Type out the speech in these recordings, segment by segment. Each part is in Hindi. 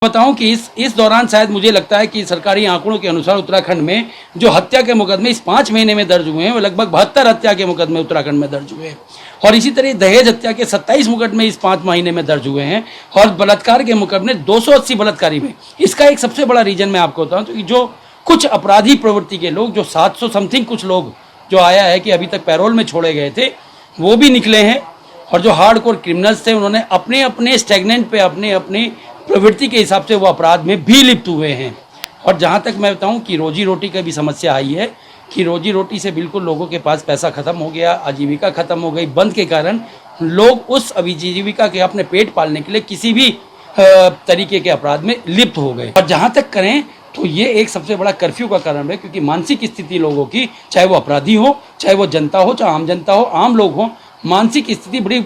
बताऊं कि इस दौरान शायद मुझे लगता है कि सरकारी आंकड़ों के अनुसार उत्तराखंड में जो हत्या के मुकदमे इस 5 महीने में दर्ज हुए हैं वो लगभग 72 हत्या के मुकदमे उत्तराखंड में दर्ज हुए हैं। और इसी तरह दहेज हत्या के 27 मुकदमे इस 5 महीने में दर्ज हुए हैं और बलात्कार के मुकदमे 280 बलात्कारी में। इसका एक सबसे बड़ा रीजन मैं आपको बताऊँ तो जो कुछ अपराधी प्रवृत्ति के लोग, जो 700 समथिंग कुछ लोग जो आया है कि अभी तक पैरोल में छोड़े गए थे, वो भी निकले हैं। और जो हार्डकोर क्रिमिनल्स थे उन्होंने अपने अपने स्टैग्नेंट पे अपने अपने प्रवृत्ति के हिसाब से वो अपराध में भी लिप्त हुए हैं। और जहाँ तक मैं बताऊँ कि रोजी रोटी का भी समस्या आई है कि रोजी रोटी से बिल्कुल लोगों के पास पैसा ख़त्म हो गया, आजीविका ख़त्म हो गई। बंद के कारण लोग उस आजीविका के अपने पेट पालने के लिए किसी भी तरीके के अपराध में लिप्त हो गए। और जहाँ तक करें तो ये एक सबसे बड़ा कर्फ्यू का कारण है, क्योंकि मानसिक स्थिति लोगों की, चाहे वो अपराधी हो, चाहे वो जनता हो, चाहे आम जनता हो, आम लोग हो, मानसिक स्थिति बड़ी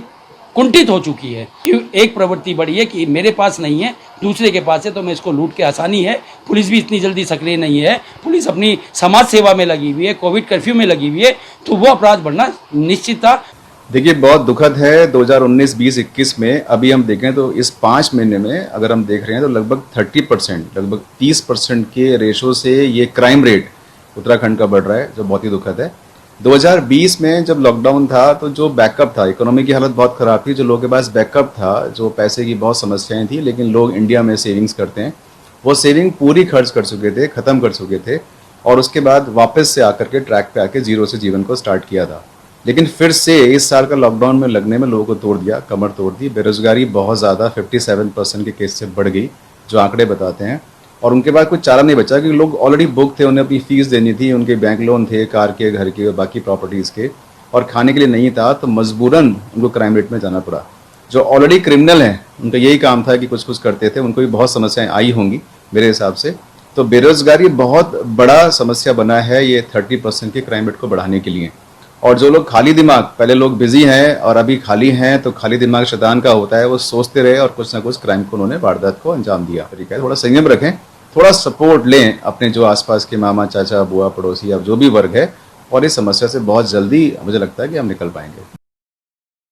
कुंठित हो चुकी है। एक प्रवृत्ति बड़ी है कि मेरे पास नहीं है, दूसरे के पास है, तो मैं इसको लूट के आसानी है। पुलिस भी इतनी जल्दी सक्रिय नहीं है, पुलिस अपनी समाज सेवा में लगी हुई है, कोविड कर्फ्यू में लगी हुई है, तो वो अपराध बढ़ना निश्चित था। देखिए, बहुत दुखद है 2019, 20, 21 में अभी हम देखें तो इस 5 महीने में अगर हम देख रहे हैं तो लगभग 30%, लगभग 30% के रेशो से ये क्राइम रेट उत्तराखंड का बढ़ रहा है, जो बहुत ही दुखद है। 2020 में जब लॉकडाउन था तो जो बैकअप था, इकोनॉमी की हालत बहुत ख़राब थी, जो लोगों के पास बैकअप था, जो पैसे की बहुत समस्याएं थी, लेकिन लोग इंडिया में सेविंग्स करते हैं, वो सेविंग पूरी खर्च कर चुके थे, ख़त्म कर चुके थे, और उसके बाद वापस से आकर के ट्रैक पे आके जीरो से जीवन को स्टार्ट किया था। लेकिन फिर से इस साल का लॉकडाउन में लगने में लोगों को तोड़ दिया, कमर तोड़ दी। बेरोजगारी बहुत ज़्यादा 57% के केस से बढ़ गई, जो आंकड़े बताते हैं, और उनके बाद कुछ चारा नहीं बचा, क्योंकि लोग ऑलरेडी बुक थे, उन्हें अपनी फीस देनी थी, उनके बैंक लोन थे, कार के, घर के और बाकी प्रॉपर्टीज़ के, और खाने के लिए नहीं था, तो मजबूरन उनको क्राइम रेट में जाना पड़ा। जो ऑलरेडी क्रिमिनल हैं उनका यही काम था कि कुछ कुछ करते थे, उनको भी बहुत समस्याएं आई होंगी मेरे हिसाब से। तो बेरोजगारी बहुत बड़ा समस्या बना है ये 30% के क्राइम रेट को बढ़ाने के लिए। और जो लोग खाली दिमाग, पहले लोग बिजी हैं और अभी खाली हैं, तो खाली दिमाग शैतान का होता है, वो सोचते रहे और कुछ ना कुछ क्राइम को उन्होंने वारदात को अंजाम दिया। तरीका है, थोड़ा संयम रखें, थोड़ा सपोर्ट लें अपने जो आसपास के मामा, चाचा, बुआ, पड़ोसी, अब जो भी वर्ग है, और इस समस्या से बहुत जल्दी मुझे लगता है कि हम निकल पाएंगे।